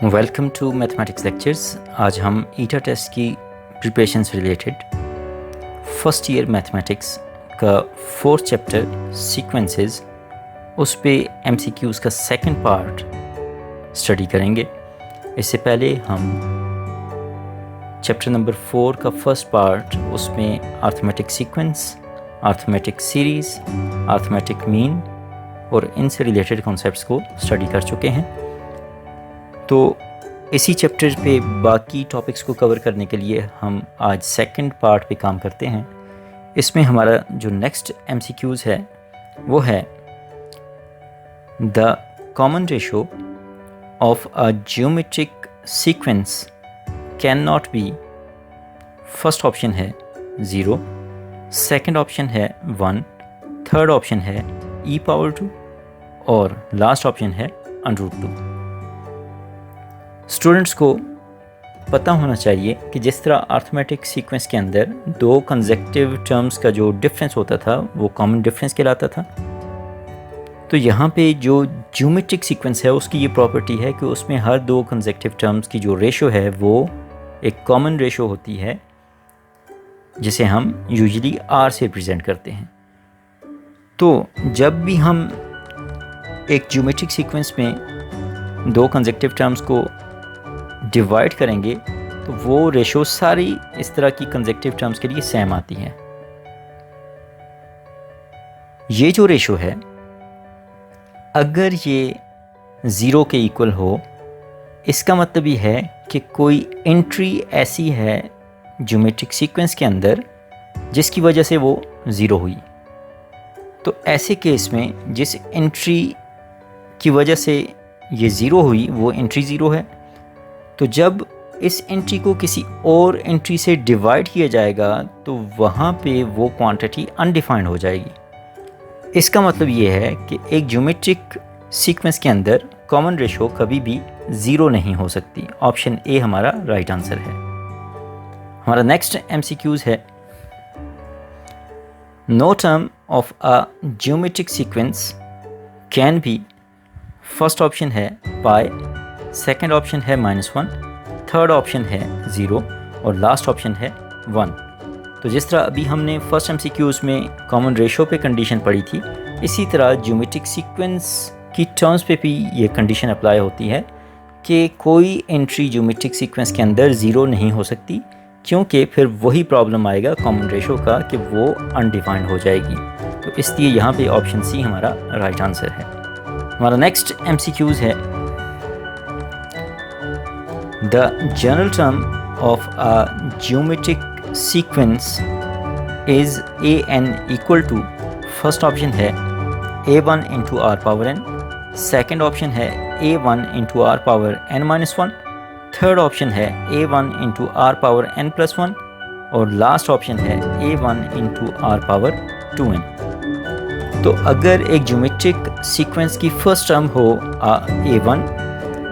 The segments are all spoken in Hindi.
Welcome to mathematics lectures. आज हम ईटा टेस्ट की प्रिपरेशन से रिलेटेड फर्स्ट ईयर मैथमेटिक्स का फोर्थ चैप्टर सीक्वेंसेस उस पे एमसीक्यूज़ का सेकंड पार्ट स्टडी करेंगे। इससे पहले हम चैप्टर नंबर 4 का फर्स्ट पार्ट उसमें arithmetic sequence, arithmetic series, arithmetic mean और इनसे रिलेटेड कॉन्सेप्ट्स को स्टडी कर चुके हैं। तो इसी चैप्टर पे बाकी टॉपिक्स को कवर करने के लिए हम आज सेकंड पार्ट पे काम करते हैं। इसमें हमारा जो नेक्स्ट एमसीक्यूज़ है वो है the common ratio of a geometric sequence can not be. First option है 0, सेकंड ऑप्शन है 1, थर्ड ऑप्शन है e⁻², और लास्ट ऑप्शन है √2। स्टूडेंट्स को पता होना चाहिए कि जिस तरह अरिथमेटिक सीक्वेंस के अंदर दो कंसेक्यूटिव टर्म्स का जो डिफरेंस होता था वो कॉमन डिफरेंस कहलाता था, तो यहाँ पे जो ज्योमेट्रिक सीक्वेंस है उसकी ये प्रॉपर्टी है कि उसमें हर दो कंसेक्यूटिव टर्म्स की जो रेशो है वो एक कॉमन रेशो होती है, जिसे हम यूजुअली r से रिप्रेजेंट करते हैं। तो जब भी हम एक ज्योमेट्रिक सीक्वेंस में दो कंसेक्यूटिव टर्म्स को डिवाइड करेंगे तो वो रेशो सारी इस तरह की कंसेक्यूटिव टर्म्स के लिए सेम आती है। ये जो रेशो है अगर ये 0 के इक्वल हो, इसका मतलब ये है कि कोई एंट्री ऐसी है ज्योमेट्रिक सीक्वेंस के अंदर जिसकी वजह से वो 0 हुई। तो ऐसे केस में जिस एंट्री की वजह से ये 0 हुई वो एंट्री 0 है। तो जब इस एंट्री को किसी और एंट्री से डिवाइड किया जाएगा तो वहाँ पे वो क्वांटिटी अनडिफाइंड हो जाएगी। इसका मतलब ये है कि एक ज्योमेट्रिक सीक्वेंस के अंदर कॉमन रेशो कभी भी 0 नहीं हो सकती। ऑप्शन ए हमारा राइट आंसर है। हमारा नेक्स्ट एमसीक्यूज है no term of a geometric sequence can be. First option है पाई, सेकंड ऑप्शन है -1, थर्ड ऑप्शन है 0 और लास्ट ऑप्शन है 1। तो जिस तरह अभी हमने फर्स्ट एमसीक्यूज़ में कॉमन रेशो पे कंडीशन पढ़ी थी, इसी तरह ज्योमेट्रिक सीक्वेंस की टर्म्स पे भी ये कंडीशन अप्लाई होती है कि कोई एंट्री ज्योमेट्रिक सीक्वेंस के अंदर 0 नहीं हो सकती, क्योंकि फिर वही प्रॉब्लम आएगा कॉमन रेशो का कि वो अनडिफाइंड हो जाएगी। तो इसलिए यहाँ पे ऑप्शन सी हमारा राइट आंसर है। हमारा नेक्स्ट एमसीक्यूज़ है the general term of a geometric sequence is an equal to. First option है a1 into r power n, second option है a1 into r power n-1, third option है a1 into r power n+1 और लास्ट ऑप्शन है a1 into r power 2n। तो अगर एक ज्योमेट्रिक सीक्वेंस की फर्स्ट टर्म हो a1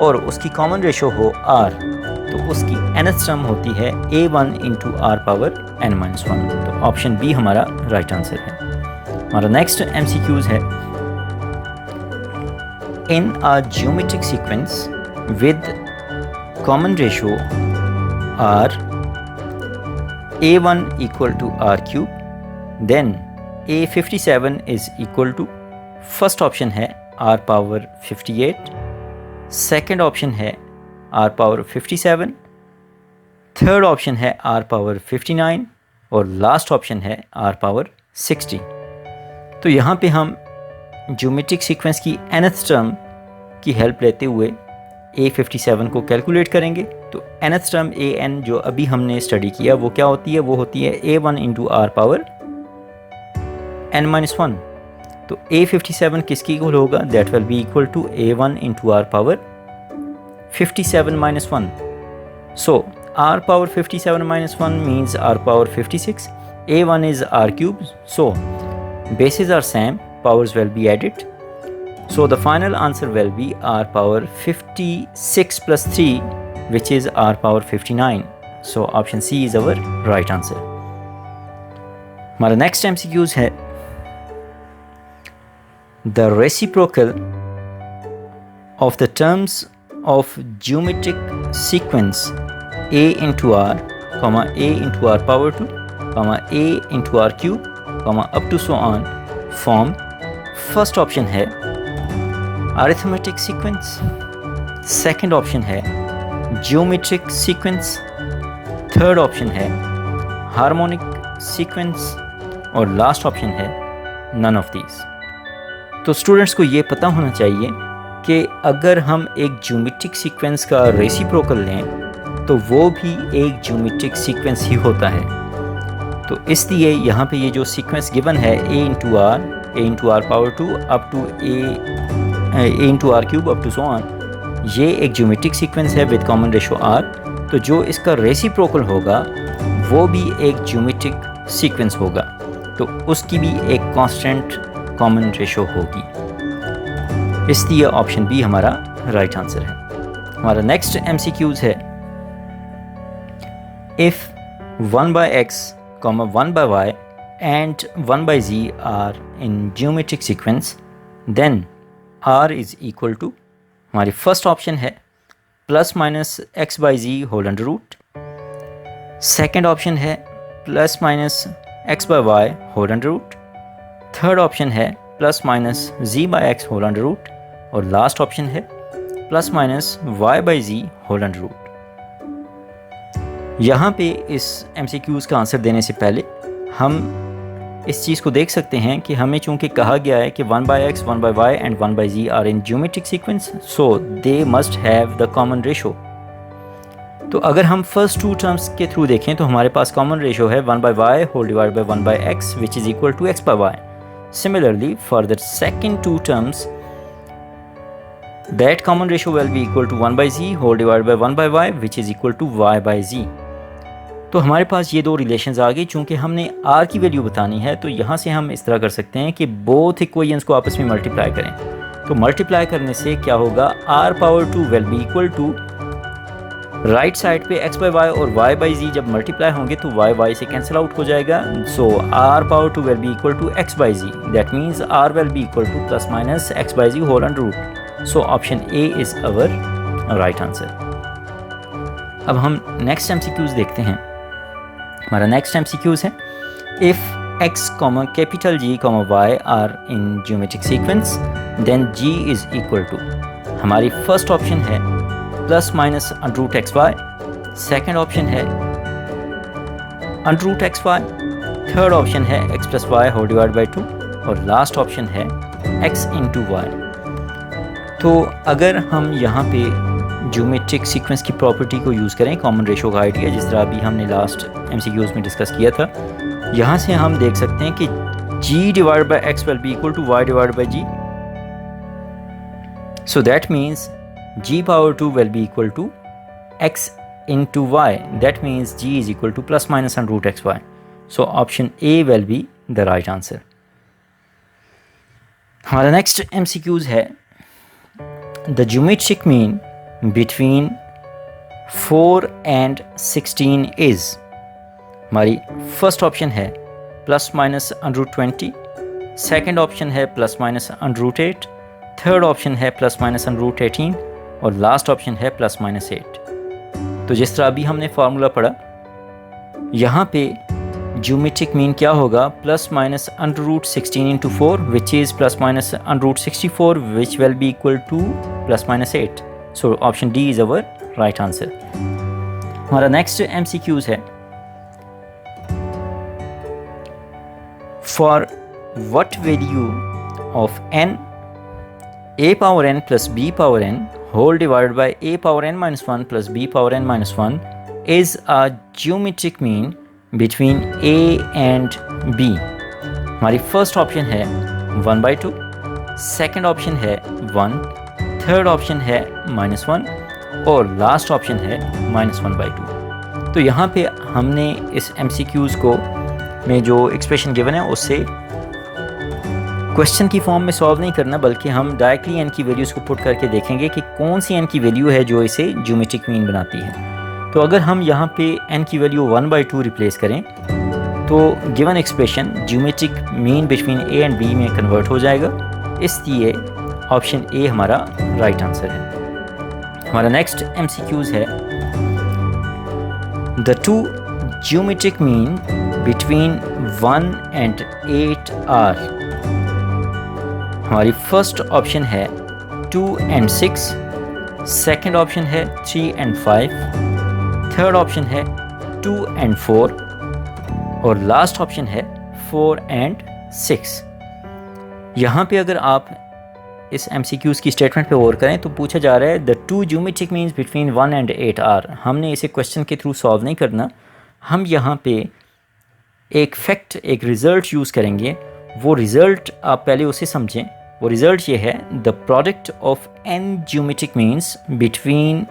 और उसकी कॉमन रेशो हो r, तो उसकी nth टर्म होती है a1 into r power n-1। तो ऑप्शन बी हमारा राइट आंसर है। हमारा नेक्स्ट एमसीक्यूज है in a geometric sequence with common ratio r a1 equal to r³ then a57 is equal to. First option है r पावर 58, सेकेंड ऑप्शन है r पावर 57, थर्ड ऑप्शन है r पावर 59 और लास्ट ऑप्शन है r पावर 60। तो यहाँ पे हम ज्योमेट्रिक सीक्वेंस की nth टर्म की हेल्प लेते हुए a57 को कैलकुलेट करेंगे। तो nth टर्म an जो अभी हमने स्टडी किया वो क्या होती है? वो होती है a1 into r power n-1। तो a57 किसकी इक्वल होगा? That will be equal to a1 into r power 57 - 1। So r power 57 - 1 means r power 56. a1 is r³. So bases are same, powers will be added. So the final answer will be r power 56 plus 3, which is r power 59. So option C is our right answer. हमारा next MCQs है the reciprocal of the terms of geometric sequence a into r, comma a into r power 2, comma a into r cube, comma up to so on form. First option है arithmetic sequence, second option है geometric sequence, थर्ड ऑप्शन है हार्मोनिक सीक्वेंस और लास्ट ऑप्शन है नन ऑफ दीज। तो स्टूडेंट्स को ये पता होना चाहिए कि अगर हम एक ज्योमेट्रिक सीक्वेंस का रेसिप्रोकल लें तो वो भी एक ज्योमेट्रिक सीक्वेंस ही होता है। तो इसलिए यहाँ पे ये जो सीक्वेंस गिवन है a into are power 2 up to a into R cube up to so on, ये एक ज्योमेट्रिक सीक्वेंस है विद कॉमन रेशो r। तो जो इसका रेसिप्रोकल होगा वो भी एक ज्योमेट्रिक सीक्वेंस होगा, तो उसकी भी एक कांस्टेंट कॉमन रेशो होगी। इसलिए ऑप्शन बी हमारा राइट आंसर है। हमारा नेक्स्ट MCQs है, if 1/x, 1/y and 1/z are in geometric sequence then r is equal to, हमारी फर्स्ट ऑप्शन है plus minus x/z whole under root, second option है plus minus x/y whole under root, third option है plus minus z/x whole under root और लास्ट ऑप्शन है plus minus y/z whole under root. यहाँ पे इस MCQs का आंसर देने से पहले हम इस चीज़ को देख सकते हैं कि हमें चूँकि कहा गया है कि 1/x, 1/y and 1/z are in geometric sequence, so they must have the common ratio. तो अगर हम फर्स्ट टू टर्म्स के थ्रू देखें तो हमारे पास कॉमन रेशो है 1/y whole divide by 1/x which is equal to x/y। Similarly for the second two terms that common ratio will be equal to 1/z whole divide by 1/y which is equal to y/z। तो हमारे पास ये दो रिलेशंस आ गई। चूँकि हमने r की वैल्यू बतानी है तो यहाँ से हम इस तरह कर सकते हैं कि बोथ इक्वेशंस को आपस में मल्टीप्लाई करें। तो मल्टीप्लाई करने से क्या होगा, r power 2 will be equal to right side पे x/y और y/z जब मल्टीप्लाई होंगे तो y से कैंसिल आउट हो जाएगा। So r power 2 will be equal to x/z, that means r will be equal to plus minus x/z whole under root. So option A is our right answer. अब हम नेक्स्ट MCQs देखते हैं। हमारा नेक्स्ट MCQs है, if x, capital G, y are in geometric sequence then g is equal to, हमारी फर्स्ट ऑप्शन है plus minus under root XY, second option है under root XY, third option है x plus y whole divide by 2 और लास्ट ऑप्शन है x इंटू वाई। तो अगर हम यहाँ पे ज्योमेट्रिक सीक्वेंस की प्रॉपर्टी को यूज़ करें, कॉमन रेशो का आइडिया जिस तरह अभी हमने लास्ट MCQs में डिस्कस किया था, यहाँ से हम देख सकते हैं कि g divide by x will be equal to y divide by g। So that means g power 2 will be equal to x into y, that means g is equal to plus minus under root xy. So option A will be the right answer. हमारा next MCQs है, the geometric mean between 4 and 16 is, हमारी first option है plus minus under root 20, second option है plus minus under root 8, third option है plus minus under root 18 और लास्ट ऑप्शन है प्लस माइनस 8। तो जिस तरह अभी हमने फार्मूला पढ़ा, यहाँ पे ज्योमेट्रिक मीन क्या होगा, plus minus under root 16 into 4 which is plus minus under root 64 which will be equal to plus minus 8। So option D is our right answer. हमारा नेक्स्ट MCQs है, for what value of n a power n plus b power n whole divided by a power n minus 1 plus b power n minus 1 is a geometric mean between a and b। हमारी फर्स्ट ऑप्शन है 1/2, सेकेंड ऑप्शन है 1, थर्ड ऑप्शन है -1 और लास्ट ऑप्शन है -1/2। तो यहाँ पे हमने इस MCQs को में जो एक्सप्रेशन गिवन है उससे क्वेश्चन की फॉर्म में सॉल्व नहीं करना, बल्कि हम डायरेक्टली n की वैल्यूज़ को पुट करके देखेंगे कि कौन सी n की वैल्यू है जो इसे ज्योमेट्रिक मीन बनाती है। तो अगर हम यहाँ पे n की वैल्यू 1/2 रिप्लेस करें तो given expression geometric mean between a and b में कन्वर्ट हो जाएगा। इसलिए ऑप्शन ए हमारा राइट आंसर है। हमारा नेक्स्ट MCQs है the two geometric mean between 1 and 8 are. हमारी फर्स्ट ऑप्शन है 2 and 6, सेकंड ऑप्शन है 3 and 5, थर्ड ऑप्शन है 2 and 4 और लास्ट ऑप्शन है 4 and 6। यहाँ पे अगर आप इस MCQs की स्टेटमेंट पे गौर करें तो पूछा जा रहा है the two geometric means between 1 and 8 are. हमने इसे क्वेश्चन के थ्रू सॉल्व नहीं करना, हम यहाँ पे एक फैक्ट, एक रिज़ल्ट यूज़ करेंगे। वो रिज़ल्ट आप पहले उसे समझें। वो रिज़ल्ट ये है the product of n geometric means between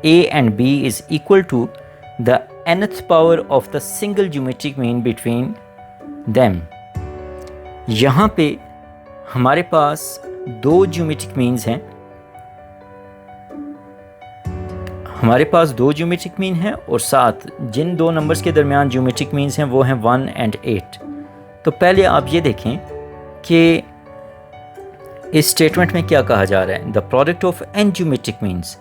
a and b is equal to the nth power of the single geometric mean between them. यहाँ पे हमारे पास दो ज्योमेट्रिक मीन्स हैं, हमारे पास दो ज्योमेट्रिक मीन हैं और साथ जिन दो नंबर्स के दरमियान ज्योमेट्रिक मीन्स हैं वो हैं 1 and 8। तो पहले आप ये देखें कि इस स्टेटमेंट में क्या कहा जा रहा है। The product of n geometric means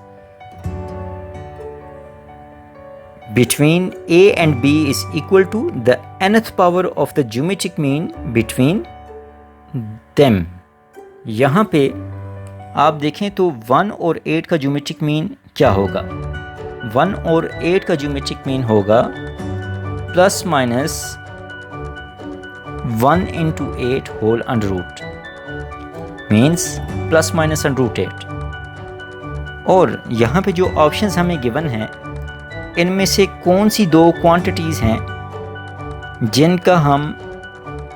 between a and b is equal to the nth power of the geometric mean between them. यहाँ पे आप देखें तो 1 और 8 का ज्योमेट्रिक मीन क्या होगा। 1 और 8 का ज्योमेट्रिक मीन होगा plus minus 1 into 8 whole under root, means plus minus under root 8। और यहाँ पे जो ऑप्शंस हमें गिवन हैं इनमें से कौन सी दो क्वांटिटीज़ हैं जिनका हम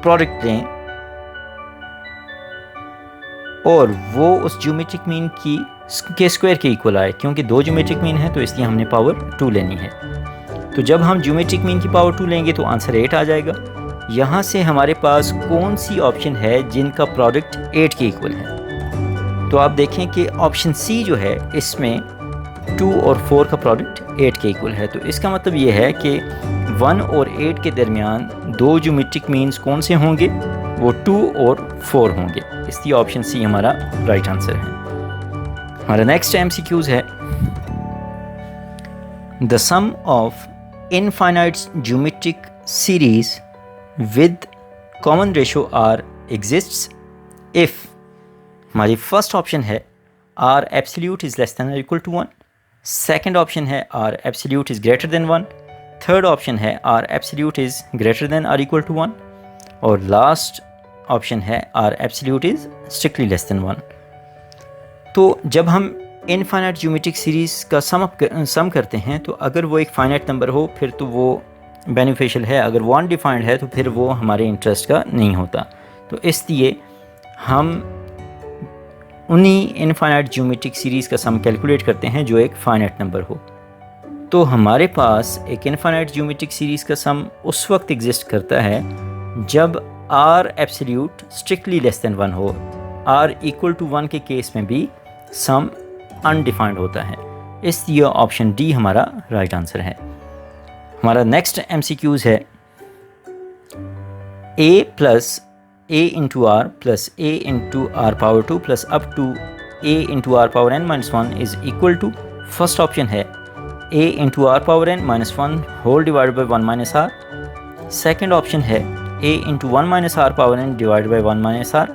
प्रोडक्ट लें और वो उस ज्योमेट्रिक मीन के स्क्वायर के इक्वल आए। क्योंकि दो ज्योमेट्रिक मीन है तो इसलिए हमने पावर 2 लेनी है। तो जब हम ज्योमेट्रिक मीन की पावर 2 लेंगे तो आंसर 8 आ जाएगा। यहाँ से हमारे पास कौन सी ऑप्शन है जिनका प्रोडक्ट 8 के इक्वल है। तो आप देखें कि ऑप्शन सी जो है इसमें 2 और 4 का प्रोडक्ट 8 के इक्वल है। तो इसका मतलब ये है कि 1 और 8 के दरमियान दो ज्योमेट्रिक मीन्स कौन से होंगे, वो 2 और 4 होंगे। इसलिए ऑप्शन सी हमारा राइट आंसर है। हमारा नेक्स्ट MCQs है the sum of infinite geometric series with common ratio R exists if. हमारी फर्स्ट ऑप्शन है R absolute is less than और इक्वल टू 1, सेकंड ऑप्शन है R absolute is greater than 1, third option है R absolute is greater than और इक्वल टू 1 और लास्ट ऑप्शन है R absolute is strictly less than 1। तो जब हम इनफाइनाइट ज्योमेट्रिक सीरीज़ का सम करते हैं तो अगर वो एक फाइनाइट नंबर हो फिर तो वो बेनिफिशियल है, अगर वो अनडिफाइंड है तो फिर वो हमारे इंटरेस्ट का नहीं होता। तो इसलिए हम उन्हीं इनफाइनाइट ज्योमेट्रिक सीरीज़ का सम कैलकुलेट करते हैं जो एक फाइनाइट नंबर हो। तो हमारे पास एक इनफाइनाइट ज्योमेट्रिक सीरीज़ का सम उस वक्त एग्जिस्ट करता है जब r absolute strictly less than 1 हो। आर इक्वल टू 1 के केस में भी सम अनडिफाइंड होता है। इसलिए ऑप्शन डी हमारा राइट आंसर है। हमारा नेक्स्ट MCQs है a plus a into r plus a into are power 2 plus up to a into are power n minus 1 is equal to. First option है a into are power n minus 1 whole divide by 1 minus r, second option है a into 1 minus r power n divide by 1 minus r,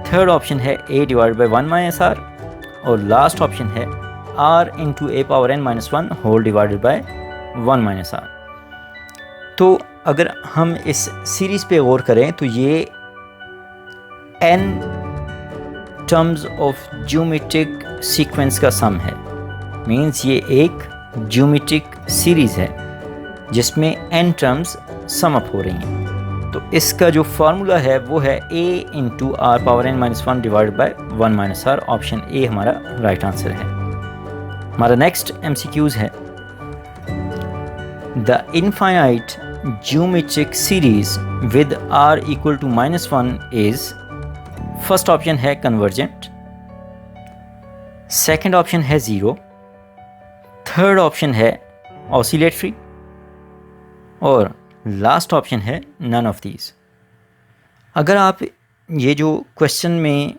third option है a divide by 1 minus r और लास्ट ऑप्शन है r into a power n minus 1 whole divided by 1 minus r. तो अगर हम इस सीरीज़ पे गौर करें तो ये n terms of geometric sequence का सम है, मीन्स ये एक ज्योमेट्रिक सीरीज़ है जिसमें n टर्म्स सम अप हो रही हैं। तो इसका जो फार्मूला है वो है a into are power n minus 1 divide by 1 minus r. Option A हमारा राइट आंसर है। हमारा नेक्स्ट MCQs है the infinite geometric series with r equal to -1 is. First option है कन्वर्जेंट, सेकेंड ऑप्शन है 0, थर्ड ऑप्शन है ऑसिलेटरी और लास्ट ऑप्शन है नन ऑफ दीज। अगर आप ये जो क्वेश्चन में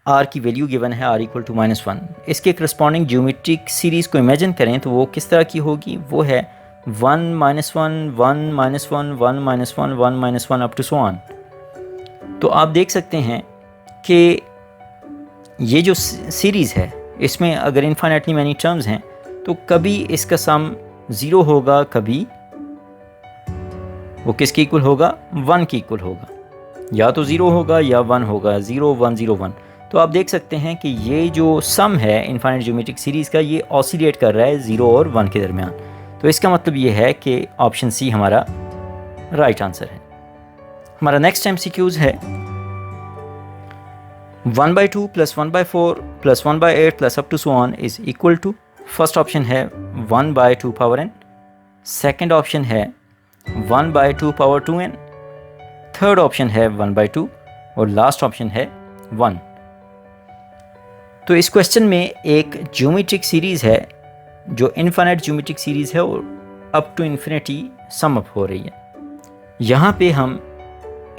आर की वैल्यू गिवन है आर इक्वल टू -1। इसके करस्पॉन्डिंग ज्योमेट्रिक सीरीज़ को इमेजिन करें तो वो किस तरह की होगी, वो है 1 -1 1 -1 1 -1 1 -1 अप टू सो ऑन। तो आप देख सकते हैं कि ये जो सीरीज़ है इसमें अगर इनफाइनाइटली मैनी टर्म्स हैं तो कभी इसका सम 0 होगा, कभी वो किसके इक्वल होगा, 1 के इक्वल होगा, या तो 0 होगा या 1 होगा, 0 1 0 1। तो आप देख सकते हैं कि ये जो सम है इनफाइनाइट ज्योमेट्रिक सीरीज़ का ये ऑसिलेट कर रहा है 0 और 1 के दरमियान। तो इसका मतलब ये है कि ऑप्शन सी हमारा राइट आंसर है। हमारा नेक्स्ट MCQs है 1/2 + 1/4 + 1/8 + up to so on is equal to. First option है 1/2 पावर n, सेकेंड ऑप्शन है 1/2 पावर 2n, थर्ड ऑप्शन है 1/2 और लास्ट ऑप्शन है 1। तो इस क्वेश्चन में एक ज्योमेट्रिक सीरीज़ है जो इनफाइनाइट ज्योमेट्रिक सीरीज़ है और up to infinity sum up हो रही है। यहाँ पे हम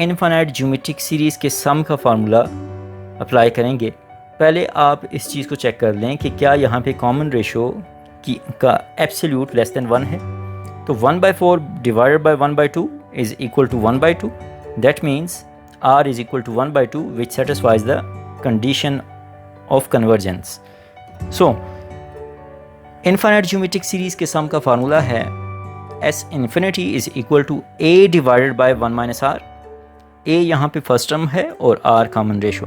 इनफाइनाइट ज्योमेट्रिक सीरीज़ के सम का फार्मूला अप्लाई करेंगे। पहले आप इस चीज़ को चेक कर लें कि क्या यहाँ पे कॉमन रेशो का एब्सोल्यूट लेस देन 1 है। तो 1/4 divided by 1/2 is equal to 1/2। That means r is equal to 1/2 which satisfies the condition of convergence. So infinite geometric series के सम का फार्मूला है S infinity is equal to a divided by 1 - r। a यहाँ पे फर्स्ट टर्म है और r कॉमन रेशो।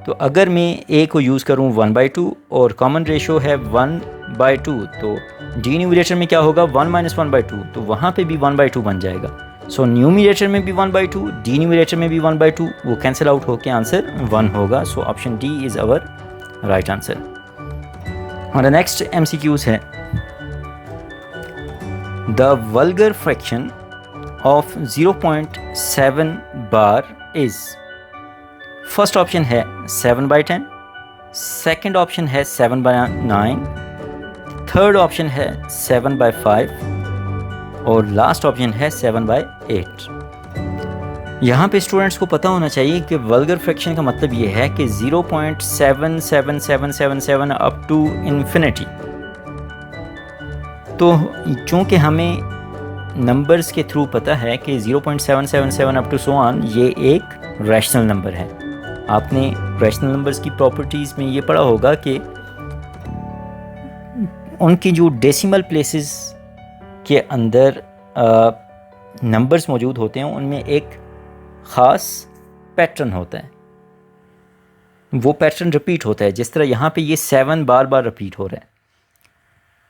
तो अगर मैं a को यूज़ करूँ 1/2 और कॉमन रेशो है 1/2 तो डिन्यूमिनेटर में क्या होगा 1 - 1/2, तो वहाँ पे भी 1/2 बन जाएगा। सो न्यूमिनेटर में भी 1/2, डिन्यूमिनेटर में भी 1/2, वो कैंसिल आउट होकर आंसर 1 होगा। So option D is our right answer. हमारा नेक्स्ट MCQs है the vulgar fraction of 0.7 bar is. First option है 7/10, सेकेंड ऑप्शन है 7/9, थर्ड ऑप्शन है 7/5 और लास्ट ऑप्शन है 7/8। यहाँ पे स्टूडेंट्स को पता होना चाहिए कि वल्गर फ्रैक्शन का मतलब ये है कि 0.77777 अप टू इन्फिनिटी। तो चूँकि हमें नंबर्स के थ्रू पता है कि 0.777 अप टू सो ऑन ये एक रैशनल नंबर है। आपने रैशनल नंबर्स की प्रॉपर्टीज़ में ये पढ़ा होगा कि उनकी जो डेसिमल प्लेसेस के अंदर नंबर्स मौजूद होते हैं उनमें एक ख़ास पैटर्न होता है, वो पैटर्न रिपीट होता है। जिस तरह यहाँ पे ये 7 बार बार रिपीट हो रहा है,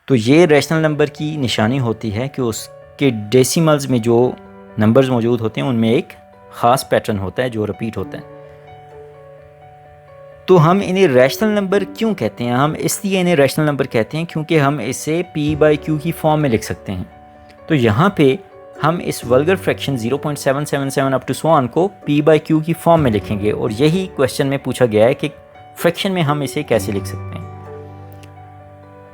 तो ये रैशनल नंबर की निशानी होती है कि उसके डेसिमल्स में जो नंबर्स मौजूद होते हैं उनमें एक ख़ास पैटर्न होता है जो रिपीट होता है। तो हम इन्हें रैशनल नंबर क्यों कहते हैं? हम इसलिए इन्हें रैशनल नंबर कहते हैं क्योंकि हम इसे p/q की फॉर्म में लिख सकते हैं। तो यहाँ पे हम इस vulgar fraction 0.777 up to so on को p/q की फॉर्म में लिखेंगे और यही क्वेश्चन में पूछा गया है कि फ्रैक्शन में हम इसे कैसे लिख सकते हैं।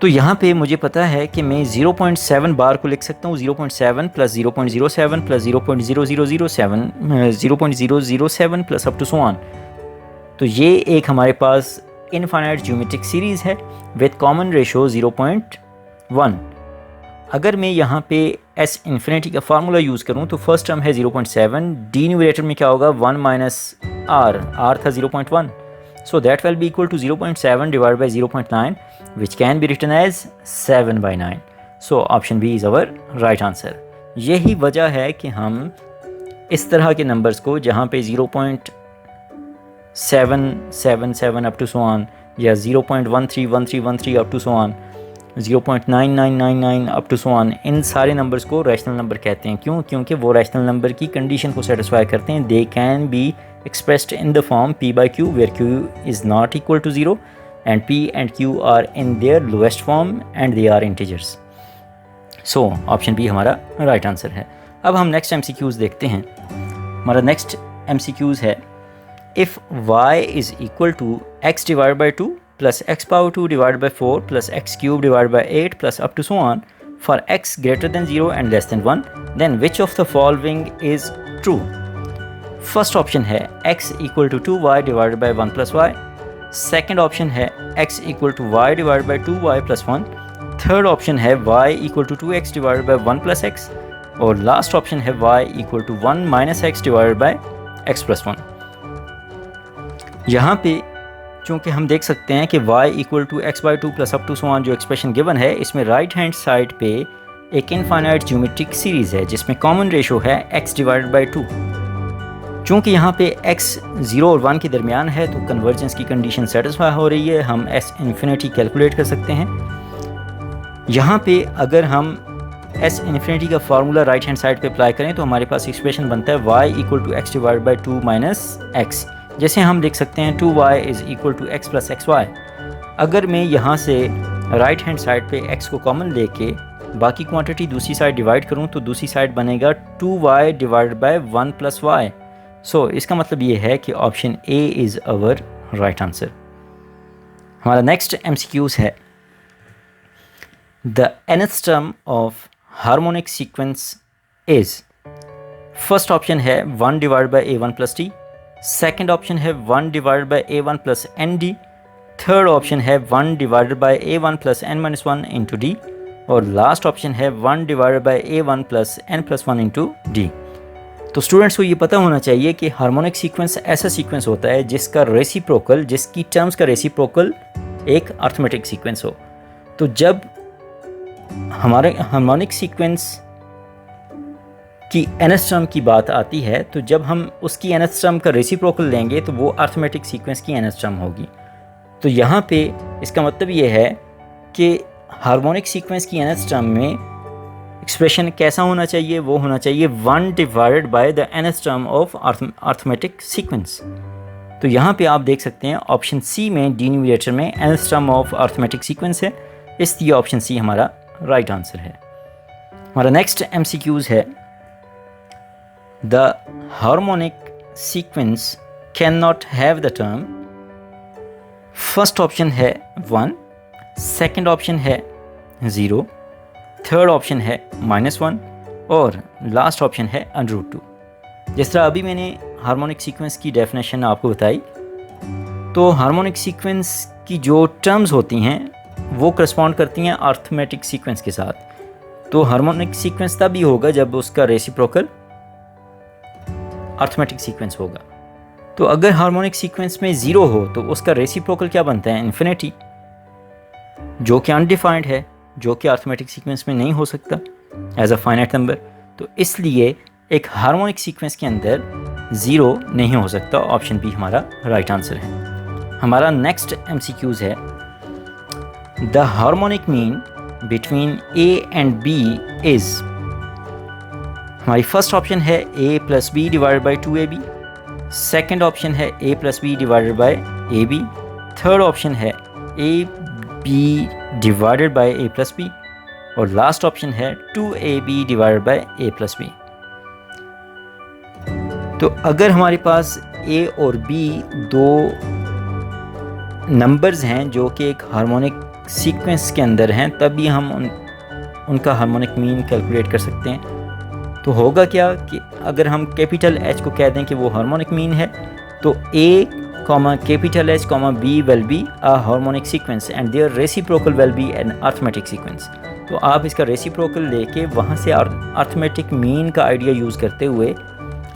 तो यहाँ पे मुझे पता है कि मैं 0.7 बार को लिख सकता हूँ 0.7 + 0.07 + 0.0007 0.007 plus up to so on. तो ये एक हमारे पास इनफाइनाइट ज्योमेट्रिक सीरीज़ है विद कॉमन रेशो 0.1। अगर मैं यहाँ पे S इन्फिनिटी का फार्मूला यूज़ करूँ तो फर्स्ट टर्म है 0.7, डिन्यूमिनेटर में क्या होगा 1 - r था 0.1, so that will be equal to 0.7 divide by 0.9 which can be written as 7/9। So option B is our right answer. यही वजह है कि हम इस तरह के नंबर्स को जहाँ पे 0.777 अप टू सो ऑन या 0.131313 up to so on 0.9999 up to so on, इन सारे नंबर्स को रैशनल नंबर कहते हैं। क्यों? क्योंकि वो रैशनल नंबर की कंडीशन को सेटिस्फाई करते हैं। They can be expressed in the form p/q where q is not equal to 0 and p and q are in their lowest form and they are integers. So option B हमारा राइट आंसर है। अब हम नेक्स्ट MCQs देखते हैं। हमारा नेक्स्ट MCQs है if y is equal to x divide by 2 plus x⁴ divided by 4 plus x³ divided by 8 plus up to so on for x greater than 0 and less than 1, then which of the following is true? First option है x equal to 2y divided by 1 plus y, second option है x equal to y divide by 2y plus 1, third option है y equal to 2x divide by 1 plus x, और लास्ट ऑप्शन है y equal to 1 minus x divide by x plus 1। यहाँ पे चूँकि हम देख सकते हैं कि y equal to x by 2 plus up to so on जो एक्सप्रेशन गिवन है, इसमें राइट हैंड साइड पे एक इनफाइनाइट ज्योमेट्रिक सीरीज़ है जिसमें कॉमन रेशो है x डिवाइड बाई 2। चूँकि यहाँ पे x 0 और 1 के दरमियान है तो कन्वर्जेंस की कंडीशन सेटिस्फाई हो रही है, हम s इन्फिनिटी कैलकुलेट कर सकते हैं। यहाँ पे अगर हम s इन्फिनिटी का फार्मूला राइट हैंड साइड पे अप्लाई करें तो हमारे पास एक्सप्रेशन बनता है y equal to x divide by 2 minus x, जैसे हम लिख सकते हैं 2y is equal to x plus x y. अगर मैं यहाँ से राइट हैंड साइड पे x को कॉमन लेके बाकी क्वांटिटी दूसरी साइड डिवाइड करूँ तो दूसरी साइड बनेगा 2y divide by 1 plus Y. So इसका मतलब ये है कि option A is our right answer. हमारा नेक्स्ट MCQs है the nth term of harmonic sequence is. First option है 1 divide by a1 plus T, second option है 1 divide by a1 plus N D, third option है 1 divided by a1 plus n minus 1 into D, और लास्ट ऑप्शन है 1 divided by a1 plus n plus 1 into D. तो स्टूडेंट्स को ये पता होना चाहिए कि हार्मोनिक सीक्वेंस ऐसा सीक्वेंस होता है जिसका रेसिप्रोकल, जिसकी टर्म्स का रेसिप्रोकल एक अर्थमेटिक सीक्वेंस हो। तो जब हमारे हार्मोनिक सीक्वेंस की nth टर्म की बात आती है तो जब हम उसकी nth टर्म का रेसिप्रोकल लेंगे तो वो अर्थमेटिक सीक्वेंस की nth टर्म होगी। तो यहाँ पे इसका मतलब ये है कि हार्मोनिक सीक्वेंस की nth टर्म में एक्सप्रेशन कैसा होना चाहिए, वो होना चाहिए 1 divided by the nth term of arithmetic sequence. तो यहाँ पे आप देख सकते हैं ऑप्शन सी में डिनोमिनेटर में nth term of arithmetic sequence है, इसलिए ऑप्शन सी हमारा राइट आंसर है। हमारा नेक्स्ट MCQs है the harmonic sequence can not have the term. First option है 1, सेकेंड ऑप्शन है 0, थर्ड ऑप्शन है -1 और लास्ट ऑप्शन है √2। जिस तरह अभी मैंने हार्मोनिक सीक्वेंस की डेफिनेशन आपको बताई, तो हार्मोनिक सीक्वेंस की जो टर्म्स होती हैं वो करस्पॉन्ड करती हैं अर्थमेटिक सीक्वेंस के साथ। तो हार्मोनिक सीक्वेंस तभी होगा जब उसका रेसिप्रोकल अर्थमेटिक सीक्वेंस होगा। तो अगर हार्मोनिक सीक्वेंस में 0 हो तो उसका रेसिप्रोकल क्या बनता है, इन्फिनिटी, जो कि अनडिफाइंड है, जो कि अर्थमेटिक सीक्वेंस में नहीं हो सकता एज अ फाइनाइट नंबर। तो इसलिए एक हार्मोनिक सीक्वेंस के अंदर 0 नहीं हो सकता। ऑप्शन बी हमारा राइट आंसर है। हमारा नेक्स्ट MCQs है the harmonic mean between A and B is. हमारी फर्स्ट ऑप्शन है a plus b divided by 2ab, second option है a plus b divided by ab, third option है a b divided by a plus b, और लास्ट ऑप्शन है 2ab divided by a plus b. तो अगर हमारे पास a और b दो नंबर्स हैं जो कि एक हार्मोनिक सीक्वेंस के अंदर हैं, तभी हम उनका हार्मोनिक मीन कैलकुलेट कर सकते हैं। तो होगा क्या कि अगर हम कैपिटल H को कह दें कि वो हार्मोनिक मीन है, तो A, capital H, B will be a harmonic sequence and their reciprocal will be an arithmetic sequence। तो आप इसका रेसिप्रोकल लेके वहाँ से अर्थमेटिक मीन का आइडिया यूज़ करते हुए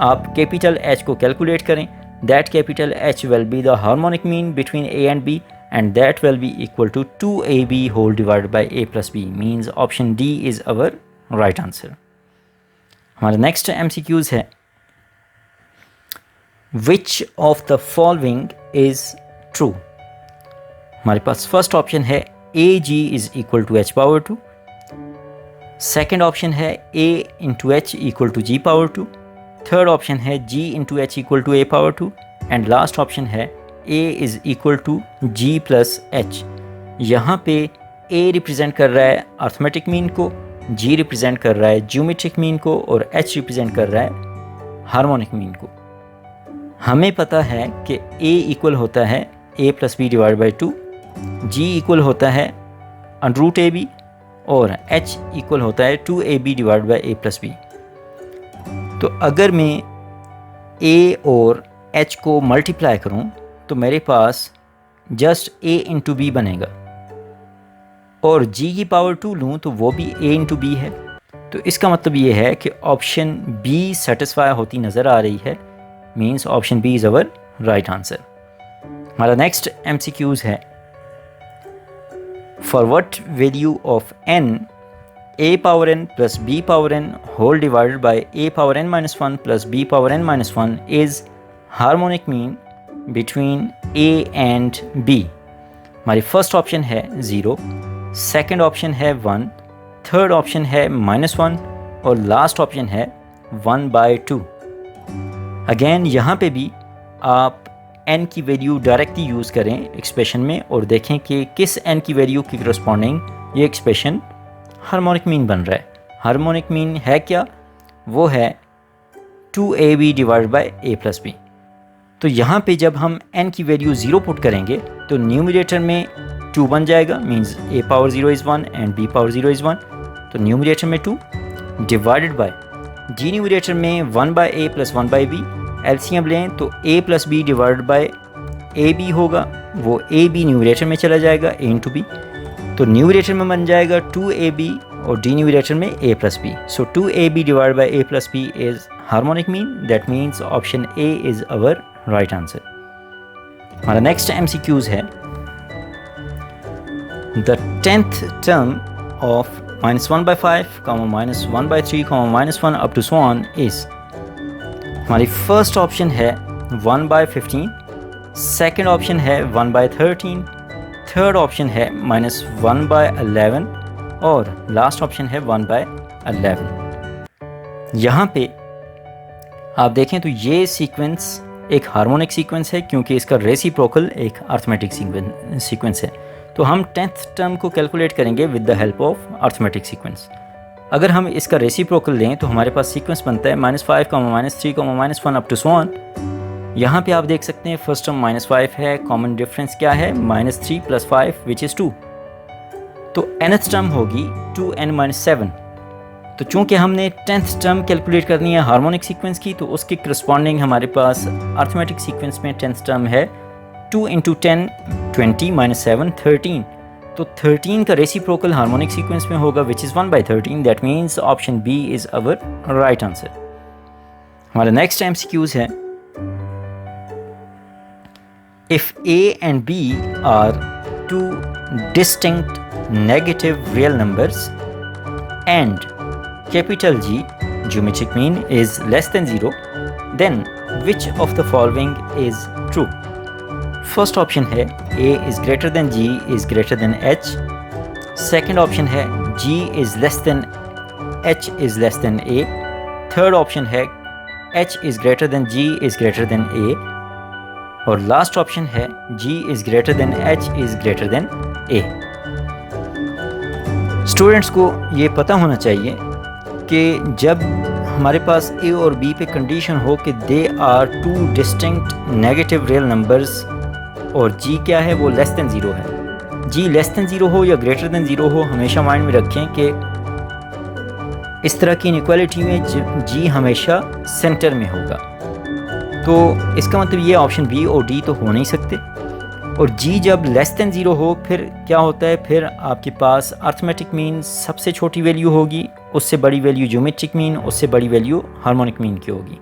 आप कैपिटल H को कैलकुलेट करें। That capital H will be the harmonic mean between A and B and that will be equal to 2ab whole divided by a plus b, means option D is our right answer। हमारा नेक्स्ट MCQs है Which of the following is true। हमारे पास फर्स्ट ऑप्शन है AG is equal to H power 2, second option है A into H equal to G power 2, third option है G into H equal to A power 2 and last option है A is equal to G plus H। यहाँ पे A रिप्रेजेंट कर रहा है अर्थमेटिक मीन को, G रिप्रेजेंट कर रहा है ज्योमेट्रिक मीन को और H रिप्रेजेंट कर रहा है हार्मोनिक मीन को। हमें पता है कि A इक्वल होता है A plus b divide by 2, G equal होता है √AB और H इक्वल होता है 2AB divide by A plus b. तो अगर मैं A और H को मल्टीप्लाई करूं तो मेरे पास जस्ट a इंटू बी बनेगा, और g की पावर 2 लूँ तो वो भी a इंटू बी है। तो इसका मतलब ये है कि ऑप्शन बी सेटिस्फाई होती नज़र आ रही है, means option B is our right answer. हमारा नेक्स्ट MCQs है, for what value of n a power n plus b power n whole divided by a power n minus 1 plus b power n minus 1 is harmonic mean between a and b। हमारी फर्स्ट ऑप्शन है 0, सेकंड ऑप्शन है 1, थर्ड ऑप्शन है -1 और लास्ट ऑप्शन है 1/2। अगेन यहाँ पे भी आप n की वैल्यू डायरेक्टली यूज़ करें एक्सप्रेशन में और देखें कि किस n की वैल्यू की करस्पॉन्डिंग ये एक्सप्रेशन हार्मोनिक मीन बन रहा है। हार्मोनिक मीन है क्या? वो है 2ab divided by a plus b. तो यहाँ पे जब हम n की वैल्यू 0 पुट करेंगे तो न्यूमरेटर में 2 बन जाएगा, means a power 0 is 1 and b power 0 is 1। तो न्यूमरेटर में 2 डिवाइडेड बाय जी न्यूमरेटर में 1/a प्लस 1/b। एलसीएम लें तो a plus b divided by ab होगा, वो ab न्यूमरेटर में चला जाएगा a इंटू बी। तो न्यूमरेटर में बन जाएगा 2ab और डिन्यूमरेटर में a plus b. So 2ab divide by a plus b is harmonic mean, that means option a is our right answer. हमारा नेक्स्ट MCQs है, the 10th term of -1/5, -1/3, -1 up to so on is. हमारी फर्स्ट ऑप्शन है 1/15, सेकेंड ऑप्शन है 1/13, थर्ड ऑप्शन है -1/11 और लास्ट ऑप्शन है 1/11। यहाँ पे आप देखें तो ये सीक्वेंस एक हार्मोनिक सीक्वेंस है क्योंकि इसका रेसिप्रोकल एक अर्थमेटिक सीक्वेंस है। तो हम 10th टर्म को कैलकुलेट करेंगे with the help of arithmetic sequence. अगर हम इसका रेसिप्रोकल लें तो हमारे पास सीक्वेंस बनता है -5, -3, -1 अप टू सो ऑन। यहाँ पे आप देख सकते हैं फर्स्ट टर्म -5 है, कॉमन डिफरेंस क्या है -3 + 5 विच इज़ 2। तो nth टर्म होगी 2n-7। तो चूँकि हमने 10th टर्म कैलकुलेट करनी है हार्मोनिक सीक्वेंस की, तो उसके करस्पॉन्डिंग हमारे पास अर्थमेटिक सीक्वेंस में 10th टर्म है 2 × 10 20 -7 13। तो 13 का रेसिप्रोकल हार्मोनिक सीक्वेंस में होगा which is 1/13। That means option B is our right answer. हमारा नेक्स्ट MCQs है, if a and b are two distinct negative real numbers and capital G geometric mean is less than 0, then which of the following is true? First option है a is greater than g is greater than h. Second option है g is less than h is less than a. Third option है h is greater than g is greater than a. और लास्ट ऑप्शन है g is greater than h is greater than a। Students को ये पता होना चाहिए कि जब हमारे पास a और b पे कंडीशन हो कि they are two distinct negative real numbers और g क्या है वो लेस देन 0 है। g लेस देन 0 हो या ग्रेटर देन 0 हो, हमेशा माइंड में रखें कि इस तरह की इनइक्वालिटी में g हमेशा सेंटर में होगा। तो इसका मतलब ये ऑप्शन बी और डी तो हो नहीं सकते। और जी जब लेस देन 0 हो फिर क्या होता है, फिर आपके पास अर्थमेटिक मीन सबसे छोटी वैल्यू होगी, उससे बड़ी वैल्यू ज्योमेट्रिक मीन, उससे बड़ी वैल्यू हार्मोनिक मीन की होगी।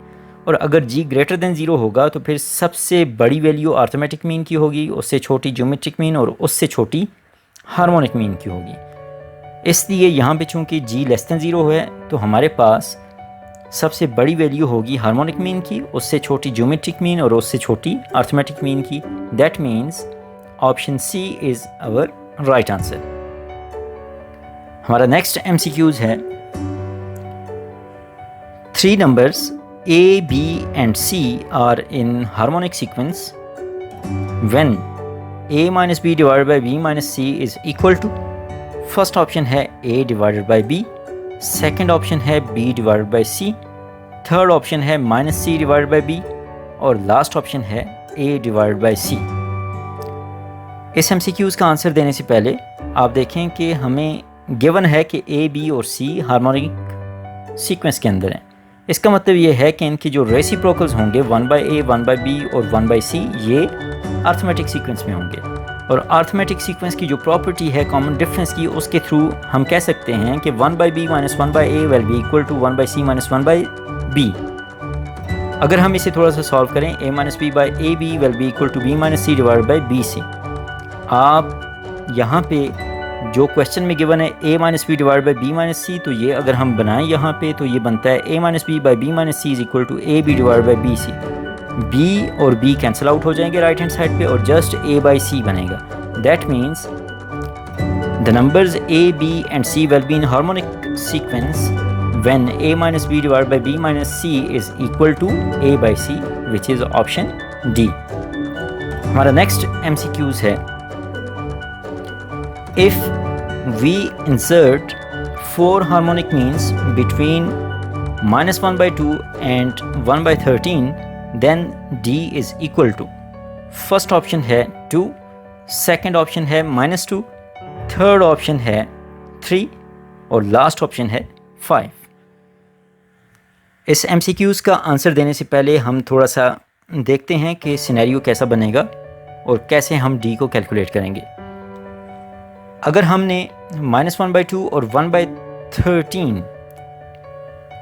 और अगर जी ग्रेटर देन 0 होगा तो फिर सबसे बड़ी वैल्यू अर्थमेटिक मीन की होगी, उससे छोटी ज्योमेट्रिक मीन और उससे छोटी हार्मोनिक मीन की होगी। इसलिए यहाँ पे चूँकि जी लेस देन 0 है तो हमारे पास सबसे बड़ी वैल्यू होगी हार्मोनिक मीन की, उससे छोटी ज्योमेट्रिक मीन और उससे छोटी अर्थमेटिक मीन की। That means option C is our right answer. हमारा नेक्स्ट MCQs है, 3 numbers a, b and c are in harmonic sequence when a minus b divided by b minus c is equal to। First option है a divided by b, second option है b divided by c, third option है -c डिवाइडेड बाई b और लास्ट ऑप्शन है a डिवाइडेड बाई c। इस MCQs का आंसर देने से पहले आप देखें कि हमें गिवन है कि a, b और c हार्मोनिक सीक्वेंस के अंदर हैं। इसका मतलब ये है कि इनके जो रेसिप्रोकल्स होंगे 1/a, 1/b और 1/c ये अर्थमेटिक सीक्वेंस में होंगे। और अर्थमेटिक सीक्वेंस की जो प्रॉपर्टी है कॉमन डिफरेंस की, उसके थ्रू हम कह सकते हैं कि 1/b - 1/a will be equal to 1/c - 1/b। अगर हम इसे थोड़ा सा सॉल्व करें, a - b/ab will be equal to b - c divide by bc। आप यहाँ पे जो क्वेश्चन में गिवन है a - b divide by b - c, तो ये अगर हम बनाएं यहाँ पे तो ये बनता है a - b/b - c is equal to ab divide by bc। b और b कैंसिल आउट हो जाएंगे राइट हैंड साइड पे और जस्ट a/c बनेगा। That means the numbers a, b and c will be in harmonic sequence when a - b divided by b - c is equal to a/c, which is option D। हमारा नेक्स्ट MCQs है, if we insert 4 harmonic means between -1/2 and 1/13, then D is equal to, first option है 2, सेकेंड ऑप्शन है -2, थर्ड ऑप्शन है 3 और लास्ट ऑप्शन है 5। इस MCQs का आंसर देने से पहले हम थोड़ा सा देखते हैं कि सिनेरियो कैसा बनेगा और कैसे हम D को कैलकुलेट करेंगे। अगर हमने -1/2 और 1/13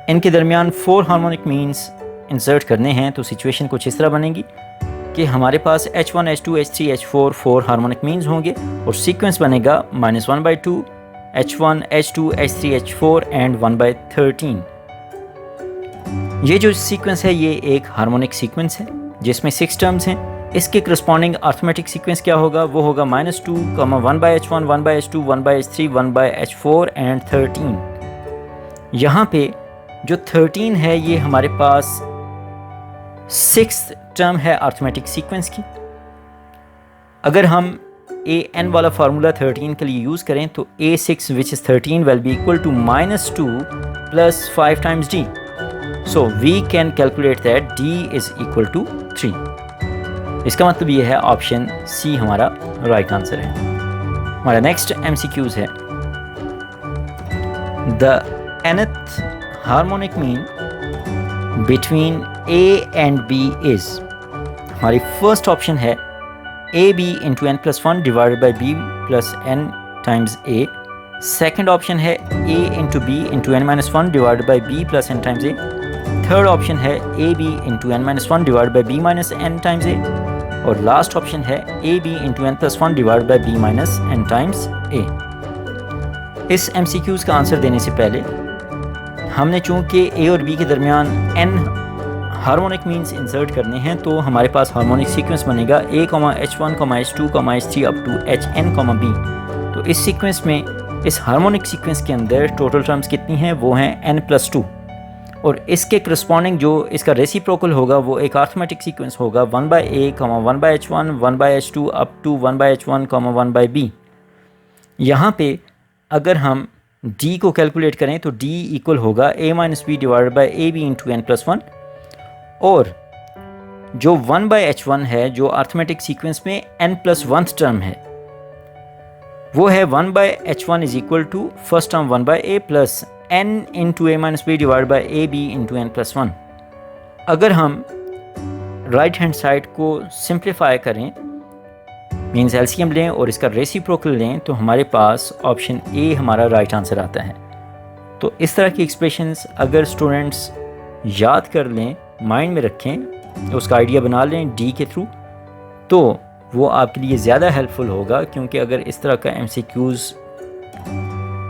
इनके दरमियान 4 हार्मोनिक मीन्स इंसर्ट करने हैं तो सिचुएशन कुछ इस तरह बनेगी कि हमारे पास H1, H2, H3, H4 4 harmonic means होंगे और सीक्वेंस बनेगा -1/2, H1, H2, H3, H4 and 1/13। ये जो सीक्वेंस है ये एक हार्मोनिक सीक्वेंस है जिसमें 6 टर्म्स हैं। इसके करस्पॉन्डिंग अर्थमेटिक सीक्वेंस क्या होगा, वो होगा -2, 1/H1, 1/H2, 1/H3, 1/H4 and 13। यहाँ पे जो 13 है ये हमारे पास 6th टर्म है अर्थमेटिक सीक्वेंस की। अगर हम an वाला फार्मूला 13 के लिए यूज़ करें तो a6 which is 13 will be equal to -2 + 5 times d। So we can calculate that D is equal to 3। इसका मतलब ये है ऑप्शन C हमारा राइट आंसर है। हमारा नेक्स्ट MCQs है, the nth harmonic mean between A and B is, हमारी फर्स्ट ऑप्शन है AB into n + 1 divided by B plus n times A। Second option है A into B into n - 1 divided by B plus n times A। Third option है AB into n - 1 divided by B minus n times A और लास्ट ऑप्शन है AB into n + 1 divided by B minus n times A। इस MCQs का आंसर देने से पहले हमने चूँकि A और B के दरमियान n हार्मोनिक मीन्स इंसर्ट करने हैं तो हमारे पास हार्मोनिक सीक्वेंस बनेगा A, H1, H2, H3 up to Hn, B। तो इस सीक्वेंस में, इस हार्मोनिक सीक्वेंस के अंदर टोटल टर्म्स कितनी हैं, वो हैं n+2 और इसके करस्पॉन्डिंग जो इसका रेसिप्रोकल होगा वो एक अर्थमेटिक सीक्वेंस होगा 1/A, 1/H1, 1/H2 up to 1/H1, 1/B। यहाँ पे अगर हम D को कैलकुलेट करें तो D इक्वल होगा A - B divided by AB into n + 1 और जो 1/H1 है जो अर्थमेटिक सीक्वेंस में n+1 टर्म है वो है 1/H1 is equal to first term 1/A plus n into A - B divide by AB into n + 1। अगर हम राइट हैंड साइड को सिंप्लीफाई करें मीन्स एलसीएम लें और इसका रेसिप्रोकल लें तो हमारे पास ऑप्शन ए हमारा राइट आंसर आता है। तो इस तरह की एक्सप्रेशंस अगर स्टूडेंट्स याद कर लें, माइंड में रखें, उसका आइडिया बना लें डी के थ्रू, तो वो आपके लिए ज़्यादा हेल्पफुल होगा क्योंकि अगर इस तरह का MCQs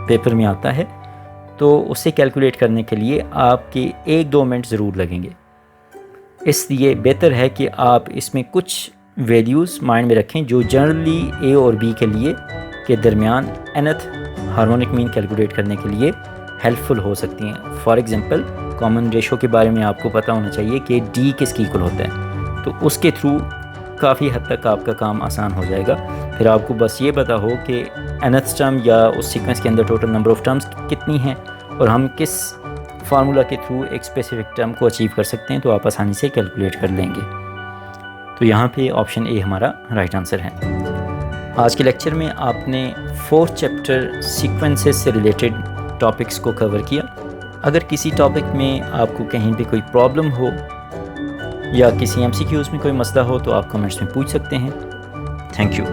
पेपर में आता है तो उससे कैलकुलेट करने के लिए आपके 1-2 मिनट ज़रूर लगेंगे। इसलिए बेहतर है कि आप इसमें कुछ वैल्यूज़ माइंड में रखें जो जनरली A और B के लिए के दरमियान nth हार्मोनिक मीन कैलकुलेट करने के लिए हेल्पफुल हो सकती हैं। फॉर एग्ज़ाम्पल कॉमन रेशो के बारे में आपको पता होना चाहिए कि D किसकी इक्वल होता है, तो उसके थ्रू काफ़ी हद तक आपका काम आसान हो जाएगा। फिर आपको बस ये पता हो कि nth टर्म या उस सीक्वेंस के अंदर टोटल नंबर ऑफ़ टर्म्स कितनी हैं और हम किस फार्मूला के थ्रू एक स्पेसिफिक टर्म को अचीव कर सकते हैं, तो आप आसानी से कैलकुलेट कर लेंगे। तो यहाँ पे ऑप्शन ए हमारा राइट आंसर है। आज के लेक्चर में आपने 4th चैप्टर सीक्वेंसेस से रिलेटेड टॉपिक्स को कवर किया। अगर किसी टॉपिक में आपको कहीं भी कोई प्रॉब्लम हो या किसी MCQs में कोई मसला हो तो आप कमेंट्स में पूछ सकते हैं। Thank you.